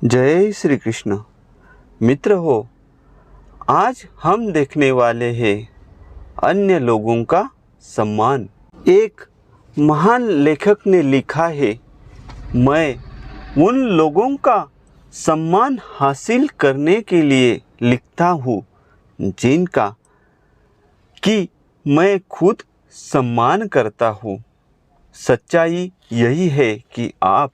जय श्री कृष्ण। मित्र हो, आज हम देखने वाले हैं अन्य लोगों का सम्मान। एक महान लेखक ने लिखा है, मैं उन लोगों का सम्मान हासिल करने के लिए लिखता हूँ जिनका कि मैं खुद सम्मान करता हूँ। सच्चाई यही है कि आप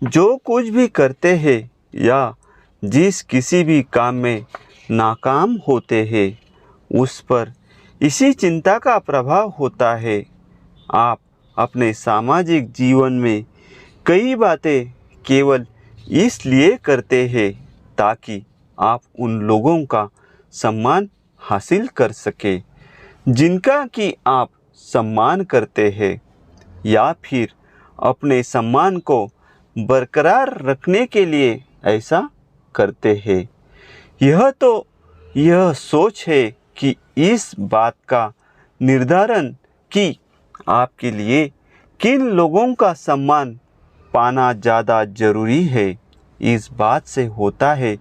जो कुछ भी करते हैं या जिस किसी भी काम में नाकाम होते हैं उस पर इसी चिंता का प्रभाव होता है। आप अपने सामाजिक जीवन में कई बातें केवल इसलिए करते हैं ताकि आप उन लोगों का सम्मान हासिल कर सके जिनका कि आप सम्मान करते हैं, या फिर अपने सम्मान को बरकरार रखने के लिए ऐसा करते हैं। यह सोच है कि इस बात का निर्धारण कि आपके लिए किन लोगों का सम्मान पाना ज़्यादा जरूरी है इस बात से होता है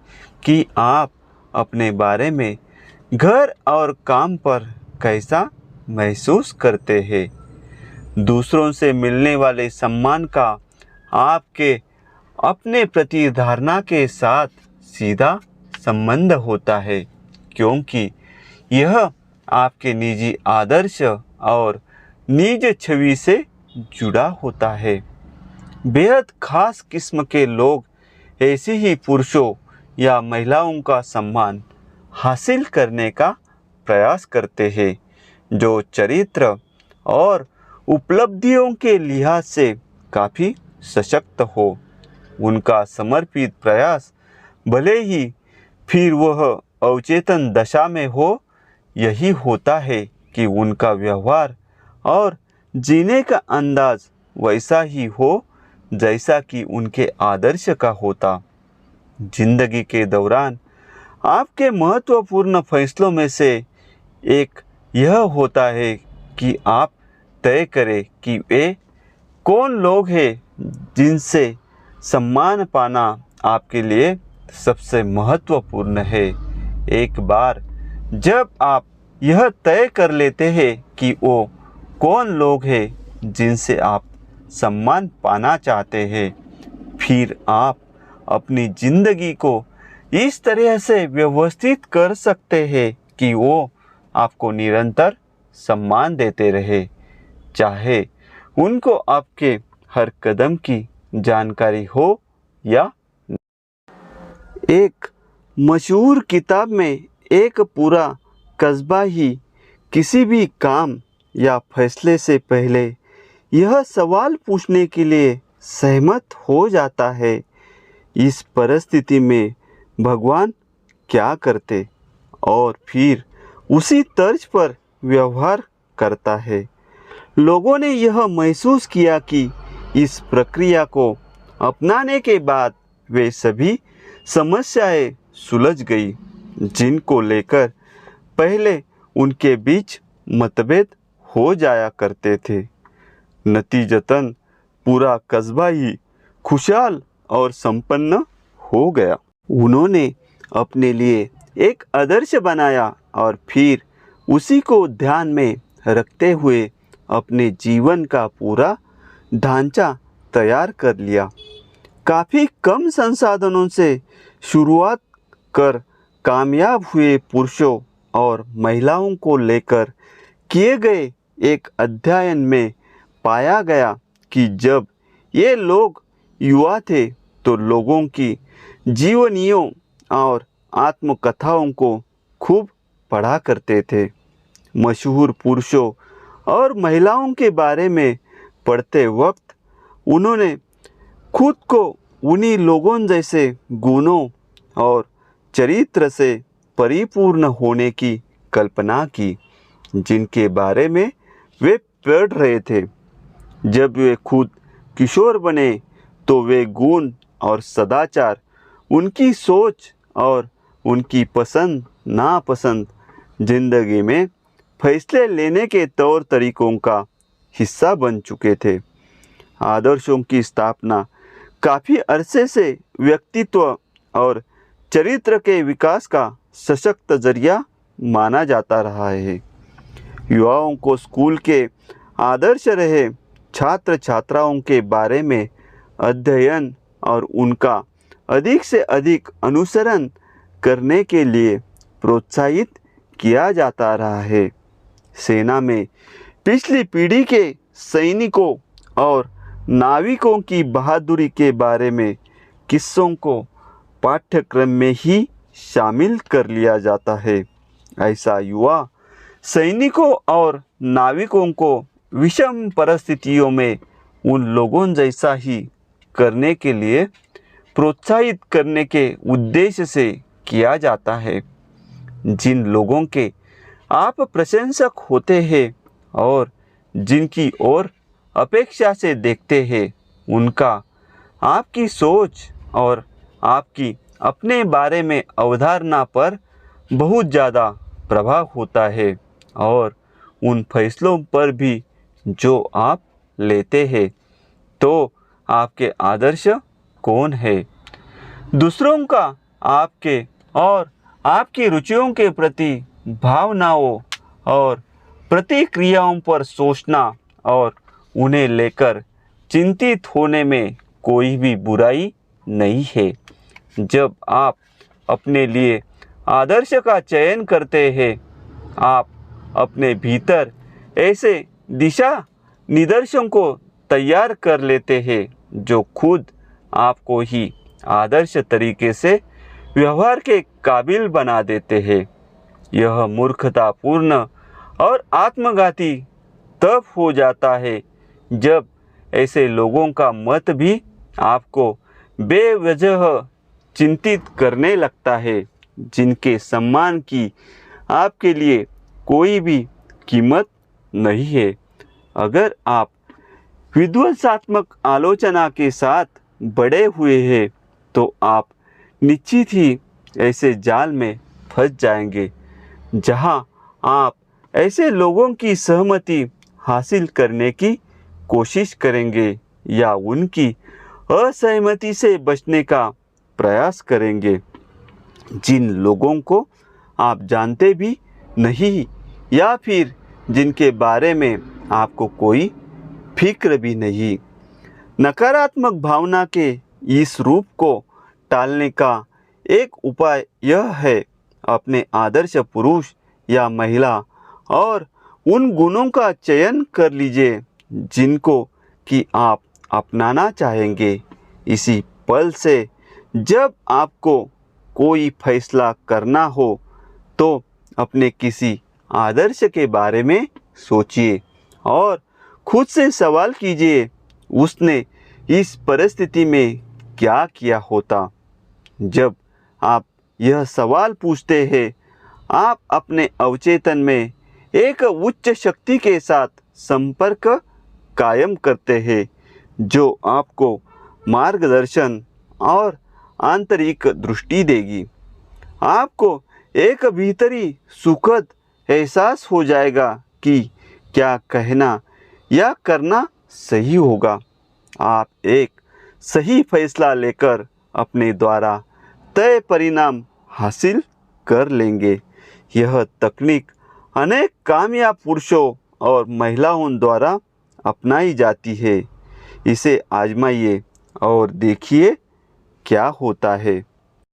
कि आप अपने बारे में घर और काम पर कैसा महसूस करते हैं। दूसरों से मिलने वाले सम्मान का आपके अपने प्रति धारणा के साथ सीधा संबंध होता है, क्योंकि यह आपके निजी आदर्श और निज छवि से जुड़ा होता है। बेहद खास किस्म के लोग ऐसे ही पुरुषों या महिलाओं का सम्मान हासिल करने का प्रयास करते हैं जो चरित्र और उपलब्धियों के लिहाज से काफ़ी सशक्त हो। उनका समर्पित प्रयास, भले ही फिर वह अवचेतन दशा में हो, यही होता है कि उनका व्यवहार और जीने का अंदाज वैसा ही हो जैसा कि उनके आदर्श का होता। जिंदगी के दौरान आपके महत्वपूर्ण फैसलों में से एक यह होता है कि आप तय करें कि वे कौन लोग हैं जिनसे सम्मान पाना आपके लिए सबसे महत्वपूर्ण है। एक बार जब आप यह तय कर लेते हैं कि वो कौन लोग हैं जिनसे आप सम्मान पाना चाहते हैं, फिर आप अपनी ज़िंदगी को इस तरह से व्यवस्थित कर सकते हैं कि वो आपको निरंतर सम्मान देते रहे, चाहे उनको आपके हर कदम की जानकारी हो या। एक मशहूर किताब में एक पूरा कस्बा ही किसी भी काम या फैसले से पहले यह सवाल पूछने के लिए सहमत हो जाता है, इस परिस्थिति में भगवान क्या करते, और फिर उसी तर्ज पर व्यवहार करता है। लोगों ने यह महसूस किया कि इस प्रक्रिया को अपनाने के बाद वे सभी समस्याएं सुलझ गई जिनको लेकर पहले उनके बीच मतभेद हो जाया करते थे। नतीजतन पूरा कस्बा ही खुशहाल और संपन्न हो गया। उन्होंने अपने लिए एक आदर्श बनाया और फिर उसी को ध्यान में रखते हुए अपने जीवन का पूरा ढांचा तैयार कर लिया। काफ़ी कम संसाधनों से शुरुआत कर कामयाब हुए पुरुषों और महिलाओं को लेकर किए गए एक अध्ययन में पाया गया कि जब ये लोग युवा थे तो लोगों की जीवनियों और आत्मकथाओं को खूब पढ़ा करते थे। मशहूर पुरुषों और महिलाओं के बारे में पढ़ते वक्त उन्होंने खुद को उन्हीं लोगों जैसे गुणों और चरित्र से परिपूर्ण होने की कल्पना की जिनके बारे में वे पढ़ रहे थे। जब वे खुद किशोर बने तो वे गुण और सदाचार, उनकी सोच और उनकी पसंद नापसंद जिंदगी में फैसले लेने के तौर तरीकों का हिस्सा बन चुके थे। आदर्शों की स्थापना काफ़ी अरसे से व्यक्तित्व और चरित्र के विकास का सशक्त जरिया माना जाता रहा है। युवाओं को स्कूल के आदर्श रहे छात्र छात्राओं के बारे में अध्ययन और उनका अधिक से अधिक अनुसरण करने के लिए प्रोत्साहित किया जाता रहा है। सेना में पिछली पीढ़ी के सैनिकों और नाविकों की बहादुरी के बारे में किस्सों को पाठ्यक्रम में ही शामिल कर लिया जाता है। ऐसा युवा सैनिकों और नाविकों को विषम परिस्थितियों में उन लोगों जैसा ही करने के लिए प्रोत्साहित करने के उद्देश्य से किया जाता है। जिन लोगों के आप प्रशंसक होते हैं और जिनकी ओर अपेक्षा से देखते हैं, उनका आपकी सोच और आपकी अपने बारे में अवधारणा पर बहुत ज़्यादा प्रभाव होता है और उन फैसलों पर भी जो आप लेते हैं। तो आपके आदर्श कौन है? दूसरों का आपके और आपकी रुचियों के प्रति भावनाओं और प्रतिक्रियाओं पर सोचना और उन्हें लेकर चिंतित होने में कोई भी बुराई नहीं है। जब आप अपने लिए आदर्श का चयन करते हैं, आप अपने भीतर ऐसे दिशा निर्देशों को तैयार कर लेते हैं जो खुद आपको ही आदर्श तरीके से व्यवहार के काबिल बना देते हैं। यह मूर्खतापूर्ण और आत्मघाती तब हो जाता है जब ऐसे लोगों का मत भी आपको बेवजह चिंतित करने लगता है, जिनके सम्मान की आपके लिए कोई भी कीमत नहीं है। अगर आप विध्वंसात्मक आलोचना के साथ बड़े हुए हैं तो आप निश्चित ही ऐसे जाल में फंस जाएंगे जहां आप ऐसे लोगों की सहमति हासिल करने की कोशिश करेंगे या उनकी असहमति से बचने का प्रयास करेंगे। जिन लोगों को आप जानते भी नहीं या फिर जिनके बारे में आपको कोई फिक्र भी नहीं। नकारात्मक भावना के इस रूप को टालने का एक उपाय यह है, अपने आदर्श पुरुष या महिला और उन गुणों का चयन कर लीजिए जिनको कि आप अपनाना चाहेंगे। इसी पल से जब आपको कोई फैसला करना हो तो अपने किसी आदर्श के बारे में सोचिए और खुद से सवाल कीजिए, उसने इस परिस्थिति में क्या किया होता। जब आप यह सवाल पूछते हैं, आप अपने अवचेतन में एक उच्च शक्ति के साथ संपर्क कायम करते हैं जो आपको मार्गदर्शन और आंतरिक दृष्टि देगी। आपको एक भीतरी सुखद एहसास हो जाएगा कि क्या कहना या करना सही होगा। आप एक सही फैसला लेकर अपने द्वारा तय परिणाम हासिल कर लेंगे। यह तकनीक अनेक कामयाब पुरुषों और महिलाओं द्वारा अपनाई जाती है। इसे आजमाइए और देखिए क्या होता है।